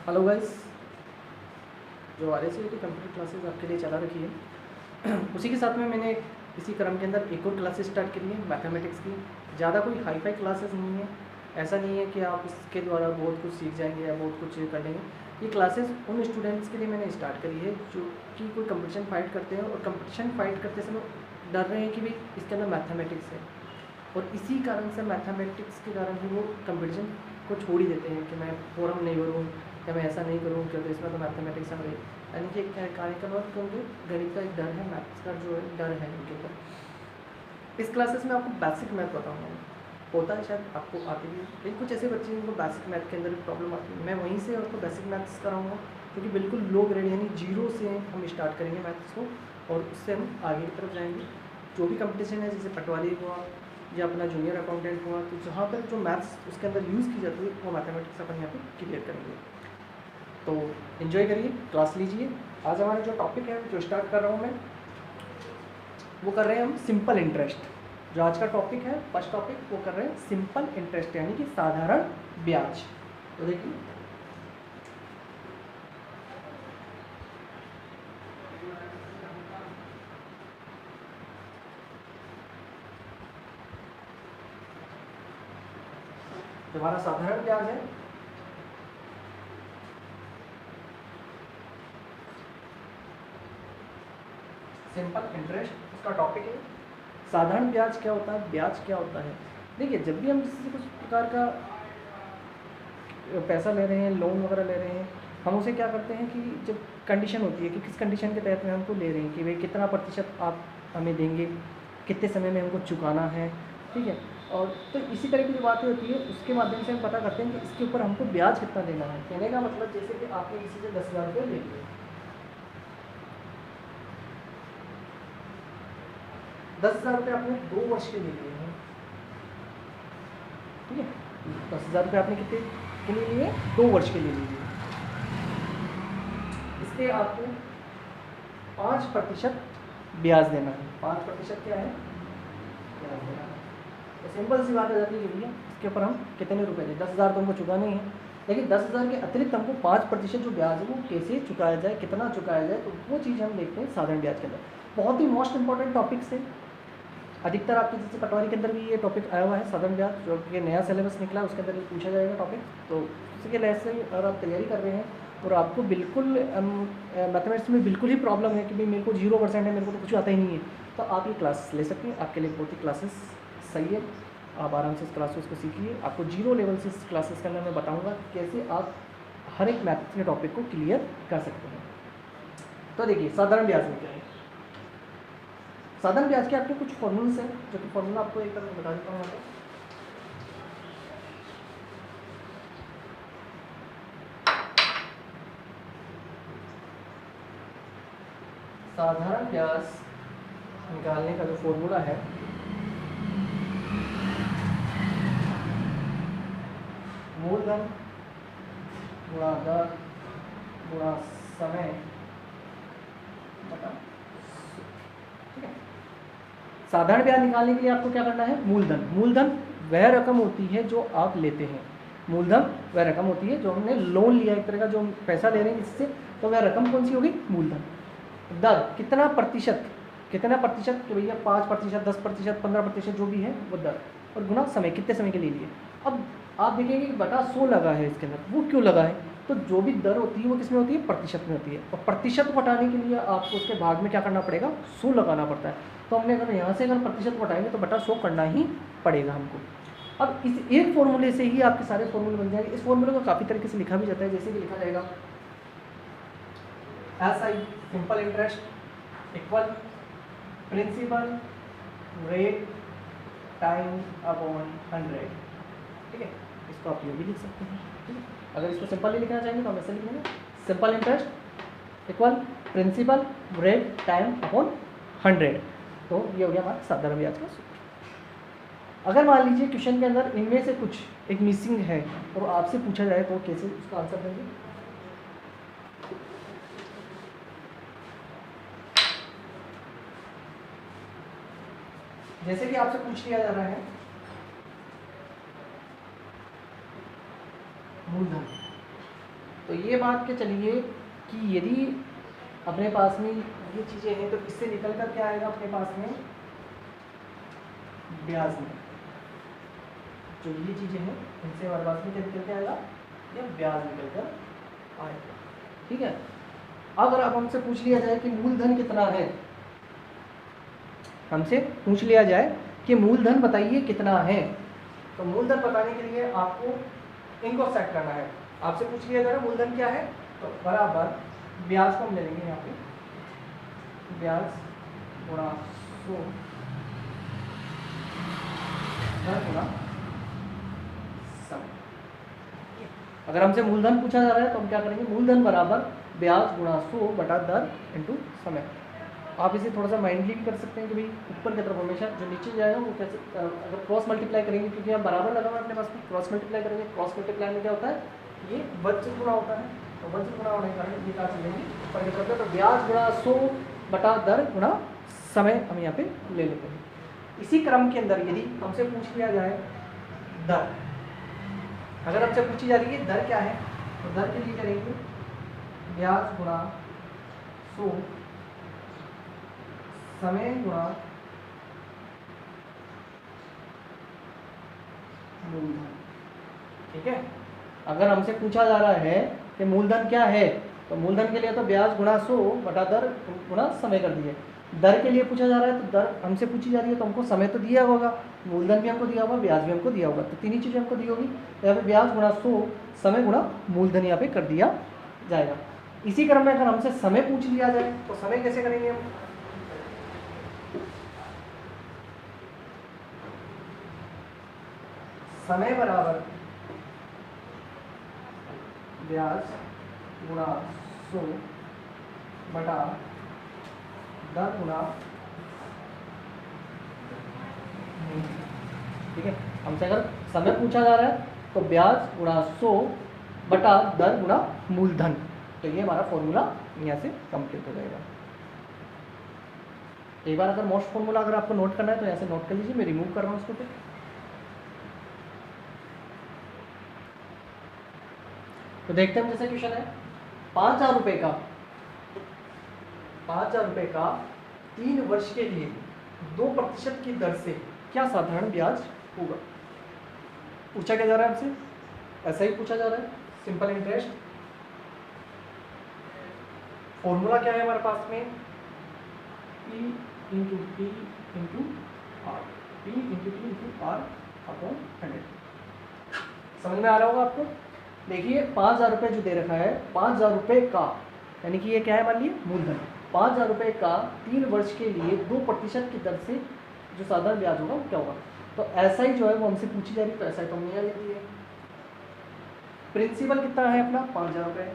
Hello guys, जो RSC की computer classes आपके लिए चला रखी है उसी के साथ में मैंने इसी क्रम के अंदर एक और क्लासेस स्टार्ट करी है मैथमेटिक्स की। ज़्यादा कोई हाई फाई क्लासेस नहीं है, ऐसा नहीं है कि आप इसके द्वारा बहुत कुछ सीख जाएंगे या बहुत कुछ कर लेंगे। ये क्लासेस उन स्टूडेंट्स के लिए मैंने स्टार्ट करी है जो कि कोई कंपटीशन फाइट करते हैं और कंपटीशन फाइट करते समय डर रहे हैं कि भाई इसके अंदर मैथमेटिक्स है, और इसी कारण से मैथमेटिक्स के कारण भी वो कंपटीशन को छोड़ ही देते हैं कि मैं फोरम नहीं भरूँ या मैं ऐसा नहीं करूँ क्योंकि इसमें तो मैथमेटिक्स आ रही। यानी कि एक कार्यक्रम क्योंकि गणित का एक डर है, मैथ्स का जो है डर है इनके ऊपर। इस क्लासेस में आपको बेसिक मैथ बताऊँगा। होता है शायद आपको आती भी, लेकिन कुछ ऐसे बच्चे जिनको बेसिक मैथ के अंदर भी प्रॉब्लम आती है, मैं वहीं से आपको बेसिक मैथ्स कराऊँगा क्योंकि बिल्कुल लो ग्रेड यानी जीरो से हम स्टार्ट करेंगे मैथ्स को और उससे हम आगे की तरफ जाएंगे। जो भी कंपटीशन है जैसे पटवारी हुआ या अपना जूनियर अकाउंटेंट हुआ, तो जहाँ पर जो मैथ्स उसके अंदर यूज़ की जाती है वो मैथमेटिक्स अपन यहाँ पे क्लियर करेंगे। तो इन्जॉय करिए, क्लास लीजिए। आज हमारा जो टॉपिक है जो स्टार्ट कर रहा हूँ मैं, वो कर रहे हैं हम सिंपल इंटरेस्ट। जो आज का टॉपिक है फर्स्ट टॉपिक वो कर रहे हैं सिंपल इंटरेस्ट यानी कि साधारण ब्याज। तो देखिए जो हमारा साधारण ब्याज है सिंपल इंटरेस्ट, उसका टॉपिक है साधारण ब्याज क्या होता है, ब्याज क्या होता है। देखिए जब भी हम किसी कुछ प्रकार का पैसा ले रहे हैं, लोन वगैरह ले रहे हैं, हम उसे क्या करते हैं कि जब कंडीशन होती है कि किस कंडीशन के तहत में हमको ले रहे हैं कि भाई कितना प्रतिशत आप हमें देंगे, कितने समय में हमको चुकाना है, ठीक है। और तो इसी तरह की जो बातें होती है उसके माध्यम से हम पता करते हैं कि इसके ऊपर हमको ब्याज कितना देना है। कहने का मतलब जैसे कि आपने किसी से 10,000 रुपये ले लिए, 10,000 रुपये आपने 2 वर्ष के लिए लिए हैं, ठीक है। 10,000 रुपये आपने कितने के लिए लिए? 2 वर्ष के लिए लिए। इसलिए आपको 5% ब्याज देना है। 5% क्या है? ब्याज देना है। तो सिंपल सी बात आ जाती है भैया, इसके ऊपर हम कितने रुपए दें? 10,000 तो हमको चुकाना ही है, लेकिन 10,000 के अतिरिक्त हमको 5% जो ब्याज है वो कैसे चुकाया जाए, कितना चुकाया जाए, तो वो चीज़ हम देखते हैं साधारण ब्याज के अंदर। बहुत ही मोस्ट इंपॉर्टेंट टॉपिक्स है। अधिकतर आपके जैसे पटवारी के अंदर भी ये टॉपिक आया हुआ है साधारण ब्याज, जो कि नया सिलेबस निकला उसके अंदर पूछा जाएगा टॉपिक। तो उसी के लिहाज से अगर आप तैयारी कर रहे हैं और आपको बिल्कुल मैथमेटिक्स में बिल्कुल ही प्रॉब्लम है कि भाई मेरे को 0% है, मेरे को तो कुछ आता ही नहीं है, तो आप ये क्लास ले सकते हैं। आपके लिए बहुत ही क्लासेस सही है, आप आराम से इस क्लासेस को सीखिए। आपको 0 लेवल से इस क्लासेस के अंदर मैं बताऊँगा कैसे आप हर एक मैथ्स के टॉपिक को क्लियर कर सकते हैं। तो देखिए साधारण ब्याज में क्या है। साधारण ब्याज के आपके कुछ फॉर्मूल्स हैं, जो कि फॉर्मूला आपको एक तरह बता देता हूँ। साधारण ब्याज निकालने का जो फॉर्मूला है मूलधन गुणा दर गुणा समय बटा, ठीक है। साधारण ब्याज निकालने के लिए आपको क्या करना है? मूलधन। मूलधन वह रकम होती है जो आप लेते हैं। मूलधन वह रकम होती है जो हमने लोन लिया, एक तरह का जो हम पैसा ले रहे हैं इससे, तो वह रकम कौन सी होगी? मूलधन। दर कितना प्रतिशत, कितना प्रतिशत, तो भैया 5%, 10%, 15% जो भी है वो दर, और गुना समय, कितने समय के लिए लिए। अब आप देखेंगे कि बटा 100 लगा है इसके अंदर, वो क्यों लगा है? तो जो भी दर होती है वो किस में होती है? प्रतिशत में होती है, और प्रतिशत को हटाने के लिए आपको उसके भाग में क्या करना पड़ेगा? 100 लगाना पड़ता है। तो हमने अगर यहाँ से अगर प्रतिशत को हटाएंगे तो बटा 100 करना ही पड़ेगा हमको। अब इस एक फॉर्मूले से ही आपके सारे फॉर्मूले बन जाएंगे। इस फॉर्मूले को काफ़ी तरीके से लिखा भी जाता है, जैसे कि लिखा जाएगा SI simple interest equal principal rate time upon 100, ठीक है। इसको आप ये भी लिख सकते हैं, ठीक है। अगर इसको सिंपल ही लिखना चाहेंगे तो हम ऐसे लिखेंगे simple interest equal principal rate time upon 100। तो ये हो गया हमारा साधारण ब्याज का सूत्र। अगर मान लीजिए क्वेश्चन के अंदर इनमें से कुछ एक मिसिंग है और आपसे पूछा जाए तो कैसे उसका आंसर देंगे? जैसे कि आपसे पूछ लिया जा रहा है मूलधन, तो ये बात के चलिए कि यदि अपने पास में ये चीज़ें हैं तो इससे निकल कर क्या आएगा अपने पास में ब्याज में, जो ये चीज़ें हैं इनसे हमारे पास में क्या निकल के आएगा, ये ब्याज निकल कर आएगा। ठीक है, अगर अब हमसे पूछ लिया जाए कि मूलधन कितना है, हमसे पूछ लिया जाए कि मूलधन बताइए कितना है, तो मूलधन बताने के लिए आपको इनको सेट करना है। आपसे पूछ लिया जाए मूलधन क्या है, तो बराबर ब्याज को हम ले लेंगे यहाँ पे, ब्याज गुणा 100 धन गुणा समय। अगर हमसे मूलधन पूछा जा रहा है तो हम क्या करेंगे, मूलधन बराबर ब्याज गुणा 100 बटा दर इंटू समय। आप इसे थोड़ा सा माइंडली भी कर सकते हैं कि भाई ऊपर की तरफ हमेशा जो नीचे जाएगा वो कैसे, अगर क्रॉस मल्टीप्लाई करेंगे, क्योंकि आप बराबर लगा हुआ है अपने पास में, क्रॉस मल्टीप्लाई करेंगे, क्रॉस मल्टीप्लाई में क्या होता है, ये वज्र गुणा होता है, तो वज्र गुणा होने के कारण ये क्या चलेंगे ऊपर की तरफ, तो ब्याज गुणा 100 बटा दर गुणा समय हम यहाँ पे ले लेते हैं। इसी क्रम के अंदर यदि हमसे पूछ लिया जाए दर, अगर हमसे पूछी जा रही है दर क्या है, तो दर के लिए करेंगे ब्याज गुणा 100 समय गुणा मूलधन। ठीक है, अगर हमसे पूछा जा रहा है कि मूलधन क्या है, तो मूलधन के लिए तो ब्याज गुणा 100 बटा दर गुणा समय कर दिए। दर के लिए पूछा जा रहा है तो दर हमसे पूछी जा रही है तो हमको समय तो दिया होगा, मूलधन भी हमको दिया होगा, ब्याज भी हमको दिया होगा, तो तीन ही चीज़ें हमको दी होगी। यहाँ पे ब्याज गुणा 100 समय गुणा मूलधन यहाँ पे कर दिया जाएगा। इसी क्रम में अगर हमसे समय पूछ लिया जाए तो समय कैसे करेंगे हम, समय बराबर ब्याज गुणा 100 बटा दर गुणा। ठीक है, हमसे अगर समय पूछा जा रहा है तो ब्याज गुणा 100 बटा दर गुणा मूलधन, तो ये हमारा फॉर्मूला यहाँ से कंप्लीट हो जाएगा। एक बार अगर मोस्ट फॉर्मूला अगर आपको नोट करना है तो यहाँ से नोट कर लीजिए, मैं रिमूव कर रहा हूँ उसको। फिर तो देखते हैं जैसे क्वेश्चन है 5,000 रुपये का, 5,000 रुपये का 3 वर्ष के लिए 2% की दर से क्या साधारण ब्याज होगा। पूछा क्या जा रहा है हमसे, ऐसा ही पूछा जा रहा है, सिंपल इंटरेस्ट। फॉर्मूला क्या है हमारे पास में, P into T into R, P into T into R upon 100। समझ में आ रहा होगा आपको। देखिए 5,000 रुपये जो दे रखा है, 5,000 रुपये का, यानी कि ये क्या है मान लीजिए मूलधन, 5,000 रुपये का 3 वर्ष के लिए 2% की दर से जो साधारण ब्याज होगा वो क्या होगा। तो ऐसा ही जो है वो हमसे पूछी जा रही है, तो ऐसा ही तो हमने यहाँ लिख दिया है। प्रिंसिपल कितना है अपना 5,000 रुपये,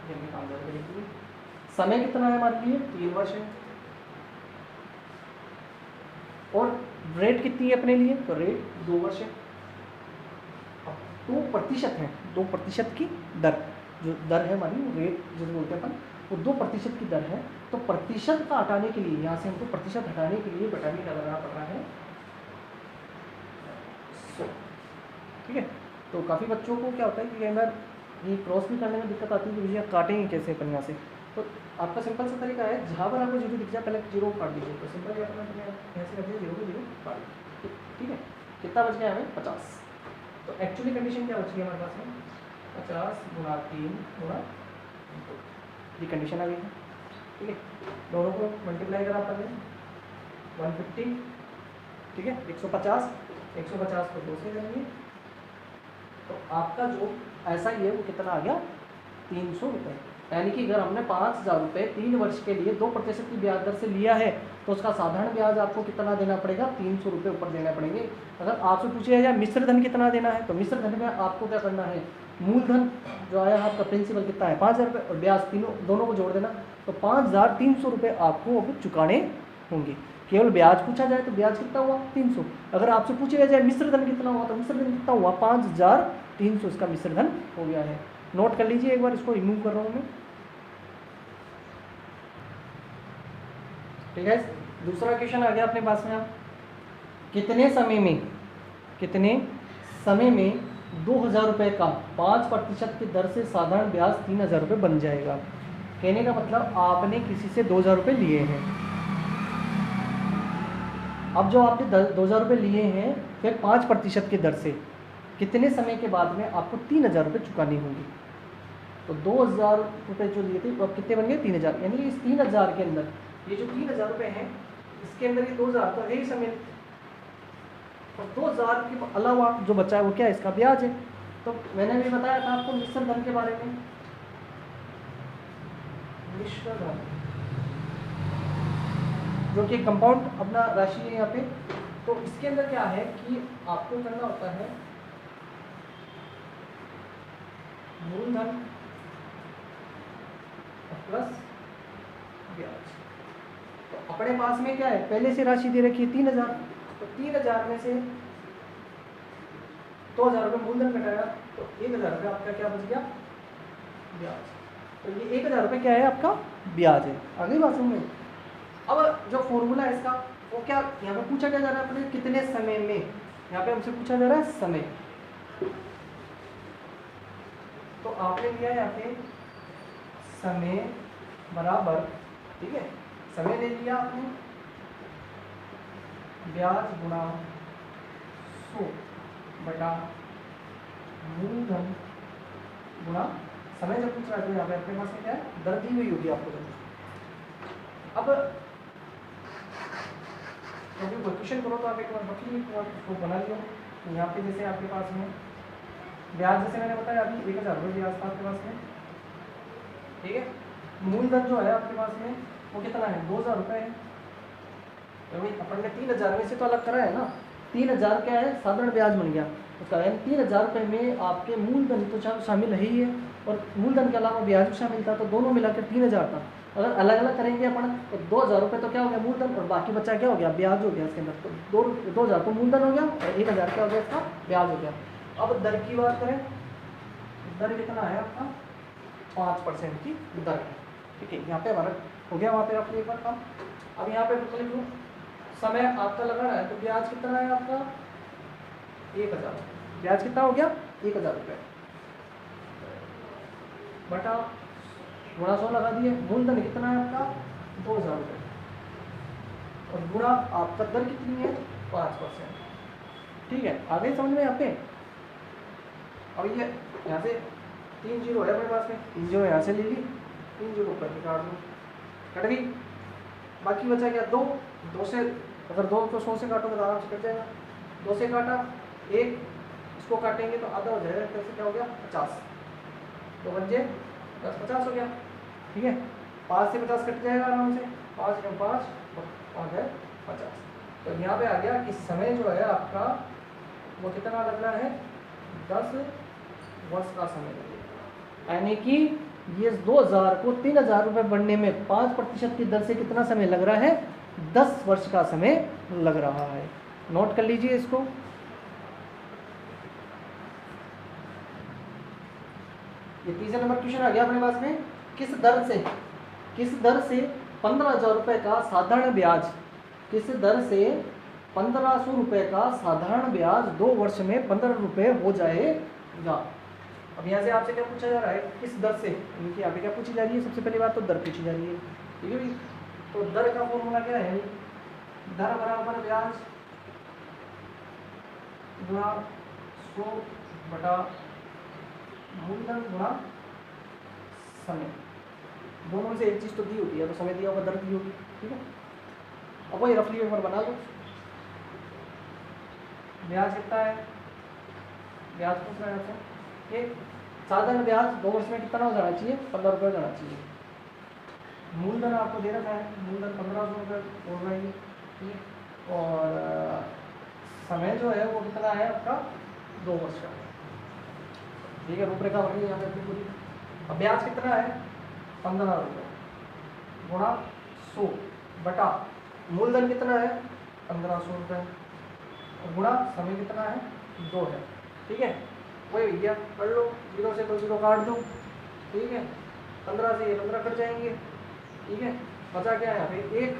5,000 रुपये लिख दिए। समय कितना है मान लीजिए 3 वर्ष है, और रेट कितनी है अपने लिए, तो रेट 2 वर्ष है। 2% है, 2% की दर, जो दर है हमारी रेट जिसे बोलते हैं अपन, वो 2% की दर है। तो प्रतिशत का हटाने के लिए, यहाँ से हमको प्रतिशत हटाने के लिए बटाने का लगाना पड़ रहा है 100। ठीक है, तो काफ़ी बच्चों को क्या होता है कि कई बार ये क्रॉस भी करने में दिक्कत आती है कि भैया काटेंगे कैसे अपन यहाँ से। तो आपका सिंपल सा तरीका है, जहाँ पर आपको जीरो दिख जाए पहले जीरो काट दीजिए। तो सिंपल क्या करना है, यहाँ से रखिए 0 को 0 काट दीजिए। ठीक है, कितना बच गया हमें 50। तो एक्चुअली कंडीशन क्या बच गई हमारे पास में, 50 गुणा 3 गुणा, ये कंडीशन आ गई है। ठीक है, दोनों को मल्टीप्लाई करा पहले 150, ठीक है, 150, 150 को 2 से करेंगे तो आपका जो ऐसा ही है वो कितना आ गया 300 रुपये। यानी कि अगर हमने 5,000 रुपये 3 वर्ष के लिए 2% की ब्याज दर से लिया है तो उसका साधारण ब्याज आपको कितना देना पड़ेगा, 300 रुपये ऊपर देना पड़ेंगे। अगर आपसे पूछा जाए मिश्र धन कितना देना है, तो मिश्र धन में आपको क्या करना है, मूलधन जो आया आपका प्रिंसिपल कितना है 5,000 रुपये, और ब्याज दोनों को जोड़ देना, तो 5,300 रुपये आपको अब चुकाने होंगे। केवल ब्याज पूछा जाए तो ब्याज कितना हुआ 300। अगर आपसे पूछा जाए मिश्र धन कितना हुआ, तो मिश्र धन कितना हुआ 5,300, इसका मिश्र धन हो गया है। नोट कर लीजिए एक बार, इसको रिमूव कर रहा हूँ मैं। ठीक है, दूसरा क्वेश्चन आ गया अपने पास में, आप कितने समय में 2,000 रुपये का 5% की दर से साधारण ब्याज 3,000 रुपये बन जाएगा। कहने का मतलब आपने किसी से 2,000 रुपये लिए हैं। अब जो आपने 2,000 रुपये लिए हैं फिर 5% की दर से कितने समय के बाद में आपको 3,000 रुपये चुकानी होंगी। तो 2,000 रुपये जो लिए थे वो अब कितने बन गए 3,000, यानी इस 3,000 के अंदर ये जो 3,000 रुपये हैं इसके अंदर ये 2,000 तो है ही समय, और 2,000 के अलावा जो बचा है वो क्या है, इसका ब्याज है। तो मैंने भी बताया था आपको मिश्र धन के बारे में, मिश्र धन जो कि कंपाउंड अपना राशि है यहाँ पे। तो इसके अंदर क्या है कि आपको करना होता है मूलधन प्लस ब्याज। तो अपने पास में क्या है, पहले से राशि दे रखी है 3,000, तो 3,000 में से 2,000 रुपये मूलधन घटाया तो 1,000 रुपये आपका क्या बच गया, ब्याज। तो ये 1,000 रुपये क्या है, आपका ब्याज है। अगली बात समझ में। अब जो फॉर्मूला है इसका वो क्या यहाँ पे पूछा क्या जा रहा है अपने, कितने समय में, यहाँ पे हमसे पूछा जा रहा है समय। तो आपने लिया है यहाँ पे समय बराबर, ठीक है, समय ले लिया आपने, ब्याज गुणा 100 बटा मूलधन गुणा समय। जब पूछ रहा है तो यहाँ पे अपने पास में क्या है, दर दी हुई होगी आपको। अब क्योंकि क्वेश्चन करो तो आप एक बार रखिए उसको बना लियो। तो यहाँ पे जैसे आपके पास में ब्याज, जैसे मैंने बताया अभी 1,000 रुपये ब्याज था आपके पास में, ठीक है। मूलधन जो है आपके पास में वो कितना है, 2,000 रुपये है। तो भाई अपन ने 3,000 में से तो अलग करा है ना, 3,000 क्या है, साधारण ब्याज बन गया उसका, यानी 3,000 रुपये में आपके मूलधन तो शामिल है ही है और मूलधन के अलावा ब्याज भी शामिल था, तो दोनों मिलाकर 3,000 था। अगर अलग अलग करेंगे अपन तो 2,000 रुपये तो क्या हो गया मूलधन, और बाकी बचा क्या हो गया, ब्याज हो गया इसके अंदर। तो 2,000 तो मूलधन हो गया और 1,000 क्या हो गया, इसका ब्याज हो गया। अब दर की बात करें, दर कितना है आपका, 5% की दर है, ठीक है। यहाँ पे हमारा हो गया, वहाँ पे आपने एक बार काम। अब यहाँ पे लिख लूँ समय आपका लगा रहा है, तो ब्याज कितना है आपका 1,000, ब्याज कितना हो गया 1,000 रुपये बटा गुणा 100 लगा दिए। मूलधन कितना है आपका 2,000 रुपये और गुणा आपका दर कितनी है 5%, ठीक है। आगे समझ में यहाँ पे। अब ये यहाँ से 3 जीरो है अपने पास में, 3 जीरो यहाँ से ले ली, 3 जीरो ऊपर काट दो, कट गई। बाकी बचा क्या 2, 2 से अगर 2 को 100 से काटोगे तो आराम से कट जाएगा। 2 से काटा, 1 इसको काटेंगे तो आधा हो जाएगा, कैसे क्या हो गया 50, तो बन जाए 10 50 हो गया, ठीक है। 5 से 50 कट जाएगा आराम से, 5 कम 5 5 है 50। तो यहाँ पे आ गया कि समय जो है आपका वो कितना लग रहा है, 10 वर्ष का समय लगेगा। यानी कि ये 2,000 को 3,000 रुपये बढ़ने में 5% की दर से कितना समय लग रहा है, 10 वर्ष का समय लग रहा है। नोट कर लीजिए इसको। ये तीसरा नंबर क्वेश्चन आ गया अपने पास में, किस दर से 15,000 रुपये का साधारण ब्याज, किस दर से 1,500 रुपये का साधारण ब्याज 2 वर्ष में 15 रुपये हो जाएगा। अब यहाँ से आपसे क्या पूछा जा रहा है, किस दर से, इनकी यहाँ पे क्या पूछी जा रही है, सबसे पहली बात तो दर पूछी जा रही है, ठीक है भाई। तो दर का फॉर्मूला क्या है, दर बराबर ब्याज गुणा 100 बटा मूलधन गुणा समय। दोनों में से एक चीज़ तो दी होती है, तो समय दिया होगा, दर दी होगी, ठीक है। अब वही रफली एक बार बना लो। ब्याज कितना है, ब्याज पूछ रहा है आपसे, एक साधारण ब्याज 2 वर्ष में कितना हो जाना चाहिए, 15 रुपये हो जाना चाहिए। मूलधन आपको दे रखा है, मूलधन 1,500 रुपये बोल रहा है, ठीक है। और समय जो है वो कितना है आपका 2 वर्ष का, ठीक है। रूपरेखा बन गई यहाँ पे अपनी पूरी। अब ब्याज कितना है 15 रुपये गुणा 100 बटा मूलधन कितना है 1,500 रुपये और गुणा समय कितना है 2 है, ठीक है। वही भैया कर लो, 0 से 2 0 काट दो, ठीक है। 15 से ये 15 कट जाएंगे, ठीक है। बचा क्या है यहाँ पे 1,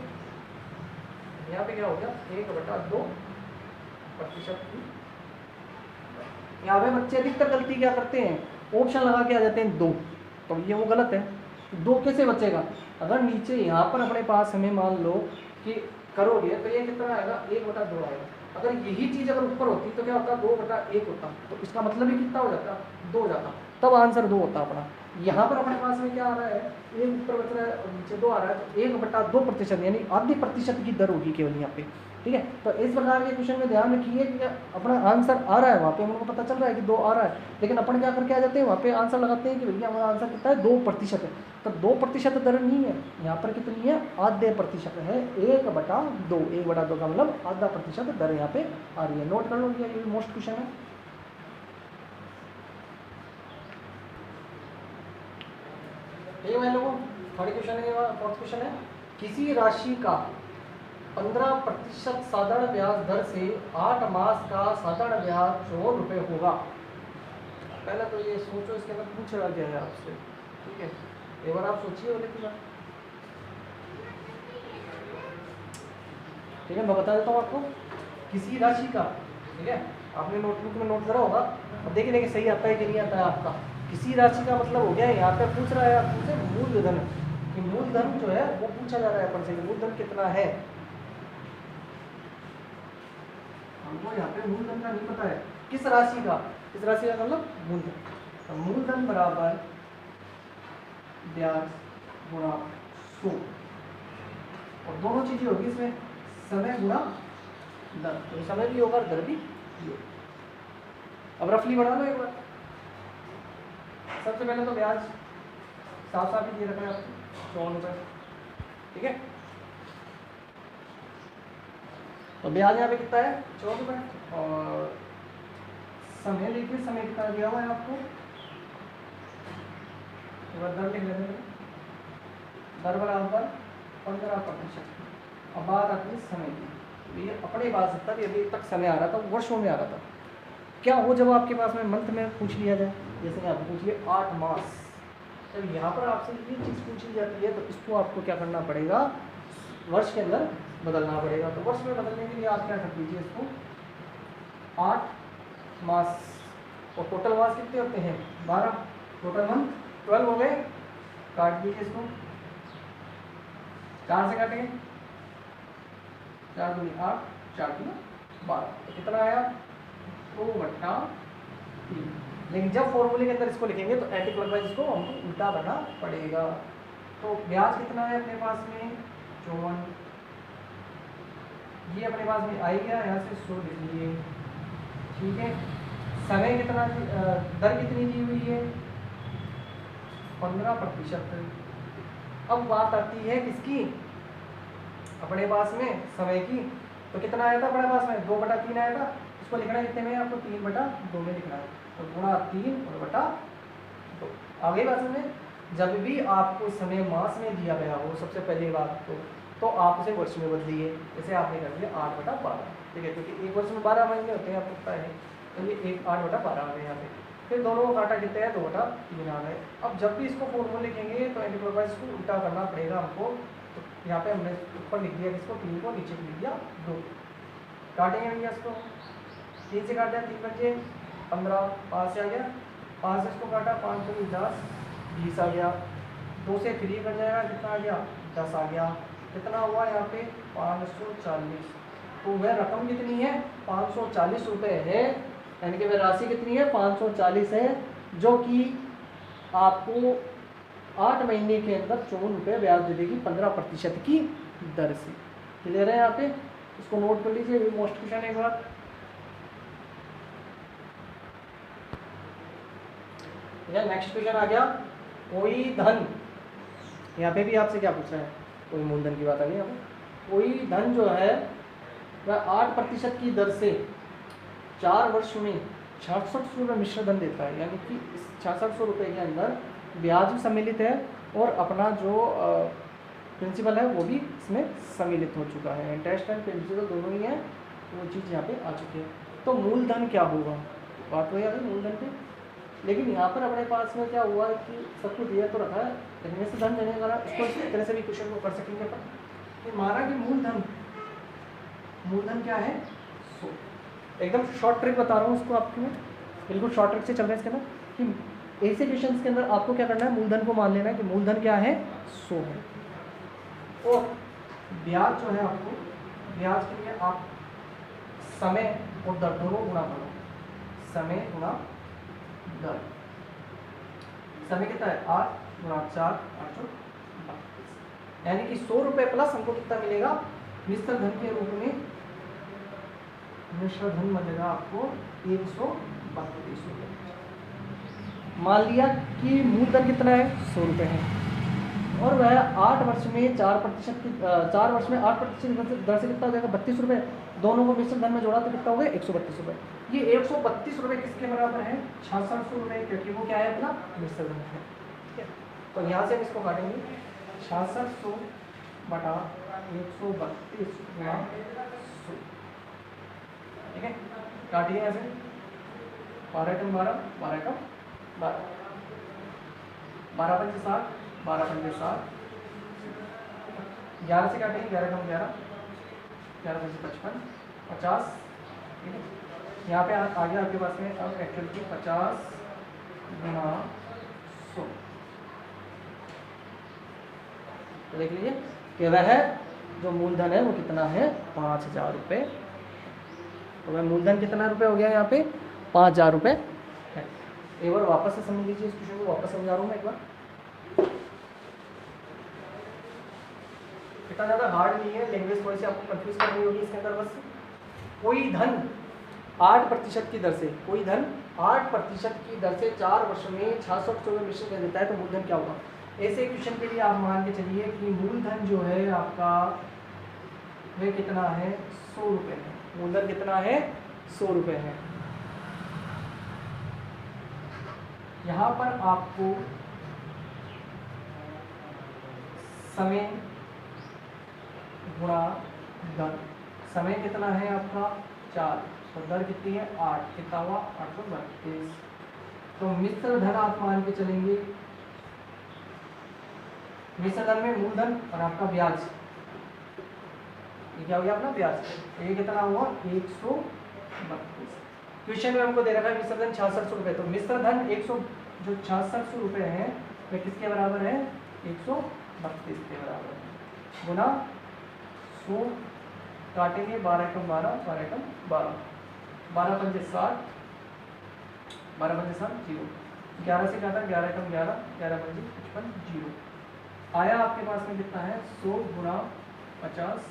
यहाँ पे क्या हो गया 1/2% की, यहाँ पे बच्चे अधिकतर गलती क्या करते हैं, ऑप्शन लगा के आ जाते हैं 2, तो ये वो गलत है। 2 कैसे बचेगा, अगर नीचे यहाँ पर अपने पास हमें मान लो कि करोगे तो ये कितना आएगा 1/2 आएगा। अगर यही चीज़ अगर ऊपर होती तो क्या होता 2/1 होता, तो इसका मतलब ही कितना हो जाता 2 हो जाता, तब आंसर 2 होता अपना। यहाँ पर अपने पास में क्या आ रहा है, 1 ऊपर बच रहा है और नीचे 2 आ रहा है, तो 1/2% यानी आधी प्रतिशत की दर होगी केवल यहाँ पे। ठीक है, तो इस प्रकार के क्वेश्चन में ध्यान रखिए कि अपना आंसर आ रहा है वहाँ पे हमको पता चल रहा है कि 2 आ रहा है, लेकिन अपन क्या करके आ जाते हैं वहाँ पे आंसर लगाते हैं कि भैया हमारा आंसर कितना है 2% है, तो 2% दर नहीं है यहाँ पर, कितनी है आधे प्रतिशत है, 1/2। 1/2 का मतलब आधा प्रतिशत दर यहाँ पे आ रही है। नोट कर लो भैया, ये मोस्ट क्वेश्चन है। ये भाई लोगों थर्ड क्वेश्चन है, फोर्थ क्वेश्चन है, किसी राशि का 15% साधारण ब्याज दर से 8 मास का साधारण ब्याज 54 रुपये होगा। पहले तो ये सोचो इसके अंदर पूछ रहा क्या है आपसे, ठीक है, एक बार आप सोचिए बोले की बात। ठीक है, मैं बता देता हूँ आपको, किसी राशि का, ठीक है, आपने नोटबुक में नोट करा होगा, अब देखिए कि सही आता है कि नहीं आता है आपका। किसी राशि का मतलब हो गया यहाँ पे पूछ रहा है आपसे मूलधन, कि मूलधन जो है वो पूछा जा रहा है अपन से, मूलधन कितना है, हमको यहाँ पे मूलधन का नहीं पता है, किस राशि का, किस राशि का मतलब मूलधन, तो मूलधन बराबर ब्याज गुणा 100, और दोनों चीजें होगी इसमें, समय गुणा दर, तो समय भी होगा दर भी होगा। अब रफली बढ़ा लो एक बार। सबसे पहले तो ब्याज साफ साफ ही दे रखा है आपको 54 रुपये, ठीक है, तो ब्याज यहाँ पे कितना है 54 रुपये, और समय देखिए समय कितना दिया हुआ है आपको, दर लिख लेते हैं, दर बराबर 15%। अब बात आती है समय की, ये अपने पास तक अभी तक समय आ रहा था वर्षों में आ रहा था, क्या हो जब आपके पास में मंथ में पूछ लिया जाए, जैसे कि आपको पूछिए 8 मास, जब यहाँ पर आपसे ये चीज़ पूछी जाती है तो इसको आपको क्या करना पड़ेगा, वर्ष के अंदर बदलना पड़ेगा। तो वर्ष में बदलने के लिए आप क्या कर दीजिए इसको 8 मास, और टोटल मास कितने होते हैं 12, टोटल मंथ 12 हो गए, काट दीजिए इसको, 4 से काटेंगे, 4 दूनी 8, 4 दूनी 12, तो कितना आया 2/3। लेकिन जब फॉर्मूले के अंदर इसको लिखेंगे तो एंटी क्लॉकवाइज इसको हमको उल्टा करना पड़ेगा। तो ब्याज कितना है अपने पास में 54, ये अपने पास में आई गया, यहाँ से 100 लिख लिए, ठीक है, समय कितना, दर कितनी दी हुई है 15%। अब बात आती है किसकी, अपने पास में समय की, तो कितना आया था अपने पास में 2/3 आया था, इसको लिखना है कितने में आपको 3/2 में लिखना है, तो गुणा 3 और बटा 2। आगे बात में जब भी आपको समय मास में दिया गया हो सबसे पहली बात तो आप उसे वर्ष में बदलिए, जैसे आपने कर दिया 8/12, ठीक है, क्योंकि एक वर्ष में 12 महीने होते हैं आपको पता है, तो ये 8/12 आ गए यहाँ पे, फिर दोनों को काटा कितने हैं 2/3 आ गए। अब जब भी इसको फॉर्मूला लिखेंगे तो एंटी क्लॉकवाइज को उल्टा करना पड़ेगा हमको, तो यहाँ पे हमने ऊपर लिख दिया इसको 3 को, नीचे लिख दिया 2, काटेंगे भैया इसको, 3 से काट दिया 3 बचे 15, 5 से आ गया, 5 से इसको काटा 5 को 10, 20 आ गया, 2 से 3 कट जाएगा, कितना आ गया 10 आ गया, कितना हुआ यहाँ पे 540, तो वह रकम कितनी है 540 रुपये है, यानी कि वह राशि कितनी है 540 है, जो कि आपको 8 महीने के अंदर 54 रुपये ब्याज दे देगी 15% की दर से। क्लियर है यहाँ पे, इसको नोट कर लीजिए, मोस्ट क्वेश्चन एक बार। नेक्स्ट क्वेश्चन आ गया, कोई धन, यहाँ पे भी आपसे क्या पूछ रहा है, कोई मूलधन की बात आ गई यहाँ पे, कोई धन जो है वह 8% की दर से 4 वर्ष में 6600 रुपये मिश्र धन देता है, यानी कि इस 6600 रुपये के अंदर ब्याज भी सम्मिलित है और अपना जो प्रिंसिपल है वो भी इसमें सम्मिलित हो चुका है, इंटरेस्ट एंड प्रिंसिपल दोनों ही हैं, वो चीज़ यहाँ पे आ चुकी है। तो मूलधन क्या होगा, बात वही आ गई मूलधन पे, लेकिन यहाँ पर अपने पास में क्या हुआ है कि सब कुछ दिया तो रखा है, लेकिन इससे धन देने वाला इसको इस तरह से भी क्वेश्चन को कर सकेंगे अपन, तो माना कि मूलधन क्या है 100, एकदम शॉर्ट ट्रिक बता रहा हूँ उसको आपको मैं, बिल्कुल शॉर्ट ट्रिक से चल रहे हैं इसके अंदर कि ऐसे क्वेश्चन के अंदर आपको क्या करना है, मूलधन को मान लेना है कि मूलधन क्या है 100 है, और ब्याज जो है आपको, ब्याज के लिए आप समय और दर दोनों गुणा करो, समय गुणा दर। समय कितना है 8 गुणा 4 832, यानी कि 100 रुपये प्लस हमको कितना मिलेगा मिश्र धन के रूप में, मिश्र धन मिलेगा आपको 132 रुपये। मान लिया कि मूलधन कितना है 100 रुपये है, और वह 8 वर्ष में 4% की 4 वर्ष में 8% दर से कितना हो जाएगा 32 रुपये। दोनों को मिश्र धन में जोड़ा तो कितना हो गया 132 रुपये। ये 132 रुपये किसके बराबर है 6600 रुपये, क्योंकि वो क्या है अपना मिश्र धन है। ठीक है, तो यहाँ से हम इसको काटेंगे 6600 बटा 132 गुणा 100। ठीक है, काटिए ऐसे 12 कम 12 12 कम 12 12 पंजे 60 12 पंजे 60, 11 से काटेंगे 11 कम 11 11 पंजे 55 50। ठीक है, यहाँ पे आ गया आपके पास में अब एक्चुअल की 50 गुणा 100। तो देख लीजिए कि वह जो मूलधन है वो कितना है 5000 रुपये। तो वह मूलधन कितना रुपये हो गया यहाँ पे 5000 रुपये है। एक बार वापस से समझ लीजिए इस क्वेश्चन को, वापस समझा रहा हूँ मैं एक बार। इतना ज़्यादा हार्ड नहीं है, लैंग्वेज थोड़ी सी आपको कंफ्यूज कर रही होगी इसके अंदर। बस कोई धन 8% की दर से, कोई धन 8% की दर से 4 वर्ष में 6600 रुपये मिश्र कर देता है, तो मूलधन क्या होगा। ऐसे क्वेश्चन के लिए आप मान के चलिए कि मूलधन जो है आपका वह कितना है 100 रुपये है। मूलधन कितना है 100 रुपये है। यहाँ पर आपको समय गुणा दर, समय कितना है आपका 4, तो दर कितनी है 8, कितना हुआ 832। तो मिश्र धन आप मान के चलेंगे, मिश्र धन में मूलधन और आपका ब्याज, ये क्या हो गया अपना ब्याज, ये कितना हुआ 132। क्वेश्चन में हमको दे रखा है मिश्र धन 6600 रुपये, तो मिश्र धन 100 जो 6600 रुपये है वह किसके बराबर है 132 के बराबर है, गुना 100 काटेंगे 12 कम 12 12 कम 12 12 पंजे 60 12 पंजे 60 जीरो, 11 से काटा 11 कम 11 11 पंजे 55 जीरो। आया आपके पास में कितना है 100 गुणा 50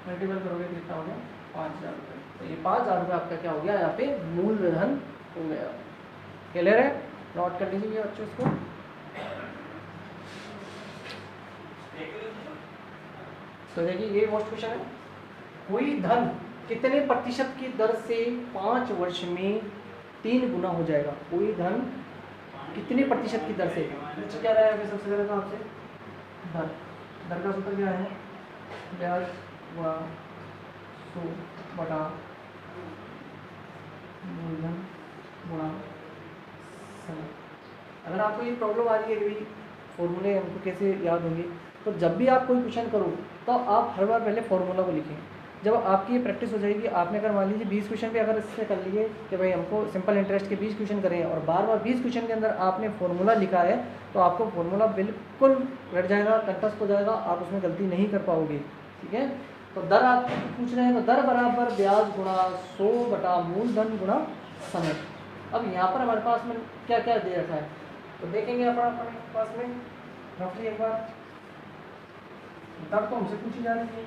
मल्टीपल करोगे तो कितना हो गया 5000 रुपये। तो ये 5000 रुपये आपका क्या हो गया यहाँ पे मूलधन हो गया। क्लियर है, नोट कर लीजिए बच्चों इसको। तो देखिए ये मोस्ट क्वेश्चन है, कोई धन कितने प्रतिशत की दर से 5 वर्ष में 3 गुना हो जाएगा। कोई धन कितने प्रतिशत की दर से, नीचे क्या रहा है सबसे पहले तो आपसे दर, दर का सूत्र क्या है ब्याज गुणा 100 बटा मूलधन गुणा समय। अगर आपको ये प्रॉब्लम आ रही है कि फॉर्मूले हमको कैसे याद होंगे, तो जब भी आप कोई क्वेश्चन करो तो आप हर बार पहले फॉर्मूला को लिखें। जब आपकी ये प्रैक्टिस हो जाएगी, आपने अगर मान लीजिए 20 क्वेश्चन भी अगर इससे कर लिए कि भाई हमको सिंपल इंटरेस्ट के 20 क्वेश्चन करें और बार बार 20 क्वेश्चन के अंदर आपने फॉर्मूला लिखा है, तो आपको फॉर्मूला बिल्कुल रट जाएगा, कंठस्थ हो जाएगा, आप उसमें गलती नहीं कर पाओगे। ठीक है, तो दर आप पूछ रहे हैं, तो दर बराबर ब्याज गुणा 100 बटा मूलधन गुणा समय। अब यहाँ पर हमारे पास में क्या क्या दे रखा है, तो देखेंगे अपने पास में रफली एक बार। दर तो हमसे पूछी जा रही है,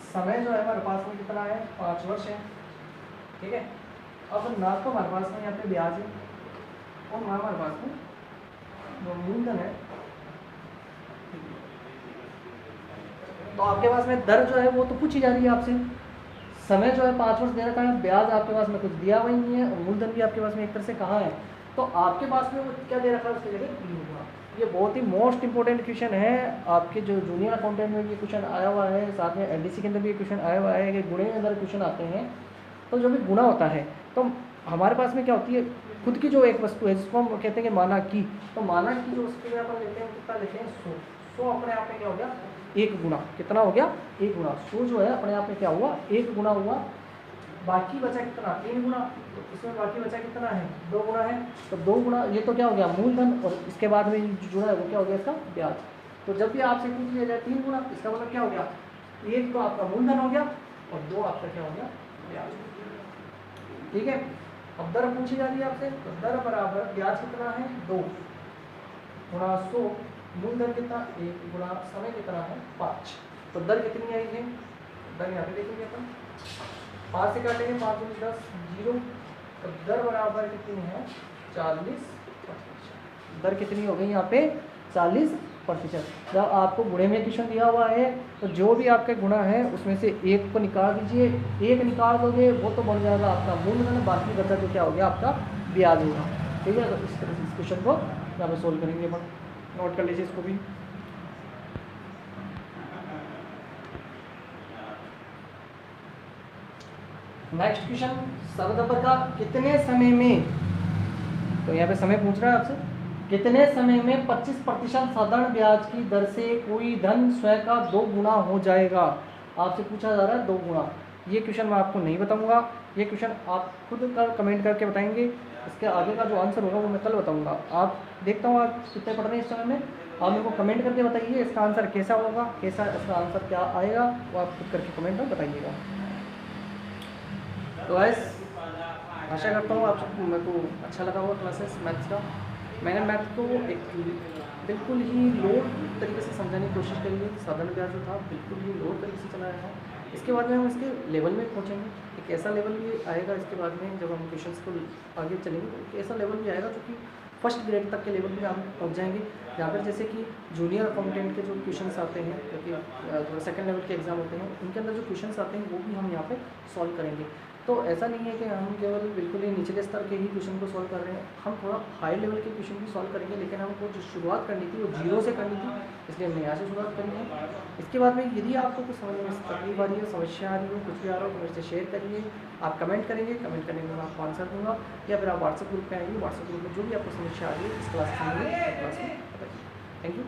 समय जो है हमारे पास में कितना है 5 वर्ष है। ठीक है, अब ना तो हमारे पास में यहाँ पे ब्याज है और ना हमारे पास में जो मूलधन है। तो आपके पास में दर जो है वो तो पूछी जा रही है आपसे, समय जो है 5 वर्ष दे रखा है, ब्याज आपके पास में कुछ दिया हुआ ही नहीं है और मूलधन भी आपके पास में एक तरह से कहाँ है, तो आपके पास में वो क्या दे रखा है उसकी जगह 3 होगा। ये बहुत ही मोस्ट इंपॉर्टेंट क्वेश्चन है आपके जो जूनियर अकाउंटेंट में भी क्वेश्चन आया हुआ है, साथ में एलडीसी के अंदर भी क्वेश्चन आया हुआ है कि गुणे के अंदर क्वेश्चन आते हैं। तो जो भी गुणा होता है तो हमारे पास में क्या होती है, खुद की जो एक वस्तु है जिसको हम कहते हैं कि माना की, तो माना की जो वस्तु है अपन लेते हैं कितना लेते हैं 100। 100 अपने आप में क्या हो गया 1 गुना, कितना हो गया 1 गुना। 100 जो है अपने आप में क्या हुआ 1 गुना हुआ बाकी बचा कितना 3 गुना, तो इसमें बाकी बचा कितना है 2 गुना है, तो 2 गुना ये तो क्या हो गया मूलधन, और इसके बाद में जो जुड़ा है वो क्या हो गया इसका ब्याज। तो जब भी आपसे पूछ लिया जाए 3 गुना, इसका मतलब क्या हो गया, एक तो आपका मूलधन हो गया और 2 आपका क्या हो गया ब्याज। ठीक है, अब दर पूछी जा रही है आपसे, तो दर बराबर ब्याज कितना है 2 गुणा 100, मूलधन कितना 1 गुणा समय कितना है 5। तो दर कितनी आई है, दर यहाँ पे देखेंगे अपन 5 से काटेंगे 5 गुनी 10 0, तो दर बराबर कितनी है 40%। दर कितनी हो गई यहाँ पे 40%। जब आपको गुणे में क्वेश्चन दिया हुआ है तो जो भी आपके गुणा है उसमें से एक को निकाल दीजिए, एक निकाल दोगे वो तो बन जाएगा आपका मूलधन, बाकी बचा तो क्या हो गया आपका ब्याज होगा। ठीक है, तो इस तरह से इस क्वेश्चन को यहाँ पे सोल्व करेंगे अपन, नोट कर लीजिए इसको भी। नेक्स्ट क्वेश्चन, सरदपर का कितने समय में, तो यहाँ पे समय पूछ रहा है आपसे, कितने समय में 25% साधारण ब्याज की दर से कोई धन स्वयं का 2 गुना हो जाएगा। आपसे पूछा जा रहा है 2 गुना। ये क्वेश्चन मैं आपको नहीं बताऊंगा, ये क्वेश्चन आप खुद का कमेंट करके बताएंगे, इसके आगे का जो आंसर होगा वो मैं कल बताऊंगा। आप देखता हूँ आप कितने पढ़ रहे हैं इस समय में, आप मेरे को कमेंट करके बताइए इसका आंसर कैसा होगा, कैसा इसका आंसर क्या आएगा, वो आप खुद करके कमेंट में बताइएगा। तो गाइस आशा करता हूँ आप सबको मेरे को अच्छा लगा होगा क्लासेस मैथ्स का। मैंने मैथ को एक बिल्कुल ही लोड तरीके से समझाने की कोशिश करी है, साधारण ब्याज जो था बिल्कुल ही लोड तरीके से चलाया है। इसके बाद में हम इसके लेवल में पहुँचेंगे, एक ऐसा लेवल भी आएगा इसके बाद में जब हम क्वेश्चंस को आगे चलेंगे, तो एक ऐसा लेवल भी आएगा जो कि फर्स्ट ग्रेड तक के लेवल में हम पहुँच जाएंगे, जहाँ पर जैसे कि जूनियर अकाउंटेंट के जो क्वेश्चंस आते हैं, क्योंकि जो सेकंड लेवल के एग्जाम होते हैं उनके अंदर जो क्वेश्चंस आते हैं वो भी हम यहाँ पे सॉल्व करेंगे। तो ऐसा नहीं है कि हम केवल बिल्कुल ही निचले स्तर के ही क्वेश्चन को सॉल्व कर रहे हैं, हम थोड़ा हाई लेवल के क्वेश्चन भी सॉल्व करेंगे, लेकिन हमको जो शुरुआत करनी थी वो 0 से करनी थी, इसलिए हमने यहाँ से शुरुआत करनी है। इसके बाद में यदि आपको कुछ समझ में तकलीफ आ रही है, समस्या आ रही है, कुछ भी आ रहा हो तो मेरे से शेयर करिए, आप कमेंट करेंगे, कमेंट करने में मैं आपको आंसर दूँगा, या फिर आप व्हाट्सएप ग्रुप में आएंगे, व्हाट्सएप ग्रुप में जो भी आपको समस्या आ रही है इस क्लास में बताइए। Thank you.